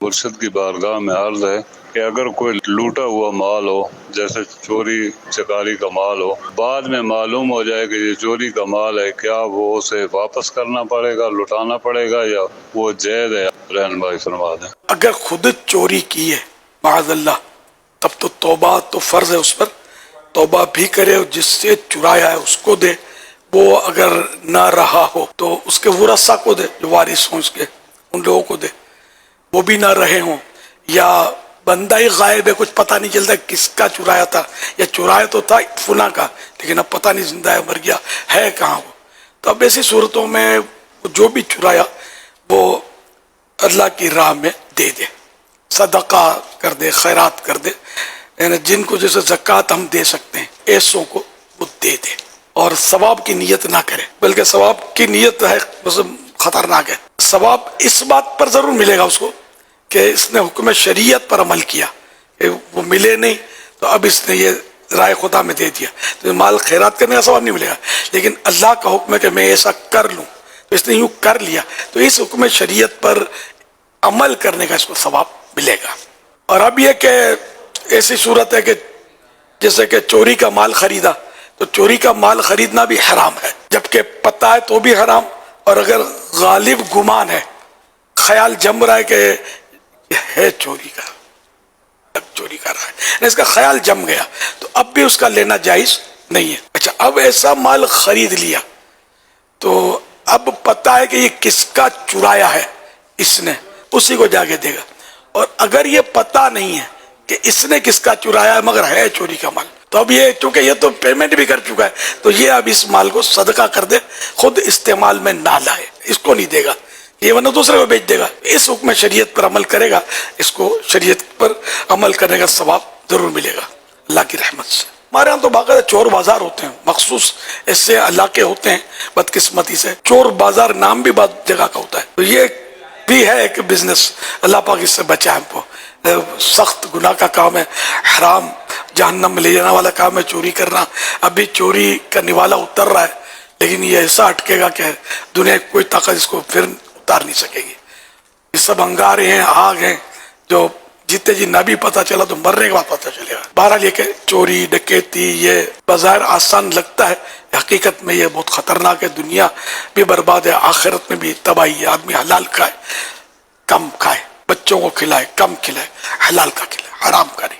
مرشد کی بارگاہ میں عرض ہے کہ اگر کوئی لوٹا ہوا مال ہو، جیسے چوری چکاری کا مال ہو، بعد میں معلوم ہو جائے کہ یہ چوری کا مال ہے، کیا وہ اسے واپس کرنا پڑے گا، لوٹانا پڑے گا، یا وہ جائز ہے؟ رہنمائی فرما دیں۔ اگر خود چوری کی ہے معاذ اللہ، تب تو توبہ تو فرض ہے اس پر، توبہ بھی کرے، اور جس سے چرایا ہے اس کو دے، وہ اگر نہ رہا ہو تو اس کے ورثاء کو دے، جو وارث ہوں اس کے، ان لوگوں کو دے، وہ بھی نہ رہے ہوں، یا بندہ ہی غائب ہے، کچھ پتہ نہیں چلتا کس کا چرایا تھا، یا چرایا تو تھا فلاں کا لیکن اب پتہ نہیں زندہ ہے مر گیا ہے کہاں وہ، تو اب ایسی صورتوں میں جو بھی چرایا وہ اللہ کی راہ میں دے دے، صدقہ کر دے، خیرات کر دے، یعنی جن کو جیسے زکوٰۃ ہم دے سکتے ہیں ایسوں کو وہ دے دے، اور ثواب کی نیت نہ کرے، بلکہ ثواب کی نیت ہے بس خطرناک ہے۔ ثواب اس بات پر ضرور ملے گا اس کو کہ اس نے حکم شریعت پر عمل کیا، کہ وہ ملے نہیں تو اب اس نے یہ رائے خدا میں دے دیا، تو مال خیرات کرنے کا ثواب نہیں ملے گا، لیکن اللہ کا حکم ہے کہ میں ایسا کر لوں تو اس نے یوں کر لیا، تو اس حکم شریعت پر عمل کرنے کا اس کو ثواب ملے گا۔ اور اب یہ کہ ایسی صورت ہے کہ جیسے کہ چوری کا مال خریدا، تو چوری کا مال خریدنا بھی حرام ہے، جبکہ پتہ ہے تو بھی حرام، اور اگر غالب گمان ہے، خیال جم رہا ہے کہ یہ ہے چوری کا، اب چوری کر رہا ہے، اس کا خیال جم گیا تو اب بھی اس کا لینا جائز نہیں ہے۔ اچھا، اب ایسا مال خرید لیا تو اب پتہ ہے کہ یہ کس کا چرایا ہے، اس نے، اسی کو جا کے دے گا، اور اگر یہ پتہ نہیں ہے کہ اس نے کس کا چرایا ہے مگر ہے چوری کا مال، تو اب یہ چونکہ یہ تو پیمنٹ بھی کر چکا ہے تو یہ اب اس مال کو صدقہ کر دے، خود استعمال میں نہ لائے، اس کو نہیں دے گا، یہ ورنہ دوسرے کو بیچ دے گا، اس حکم شریعت پر عمل کرے گا، اس کو شریعت پر عمل کرنے کا ثواب ضرور ملے گا اللہ کی رحمت سے۔ ہمارے ہاں تو باقاعدہ چور بازار ہوتے ہیں، مخصوص ایسے علاقے ہوتے ہیں بدقسمتی سے، چور بازار نام بھی بعض جگہ کا ہوتا ہے، تو یہ بھی ہے ایک بزنس، اللہ پاک اس سے بچا ہم کو، سخت گناہ کا کام ہے، حرام جہنم میں لے جانے والا کام ہے چوری کرنا۔ ابھی چوری کا نوالا اتر رہا ہے لیکن یہ ایسا اٹکے گا کہ دنیا کی کوئی طاقت اس کو پھر اتار نہیں سکے گی، یہ سب انگارے ہیں، آگ ہیں، جو جیتے جی نہ بھی پتہ چلا تو مرنے کے بعد پتہ چلے گا۔ بہرحال یہ کہ چوری ڈکیتی یہ بظاہر آسان لگتا ہے، حقیقت میں یہ بہت خطرناک ہے، دنیا بھی برباد ہے، آخرت میں بھی تباہی ہے۔ آدمی حلال کھائے کم کھائے، بچوں کو کھلائے کم کھلائے، حلال کا کھلائے، حرام کا نہیں۔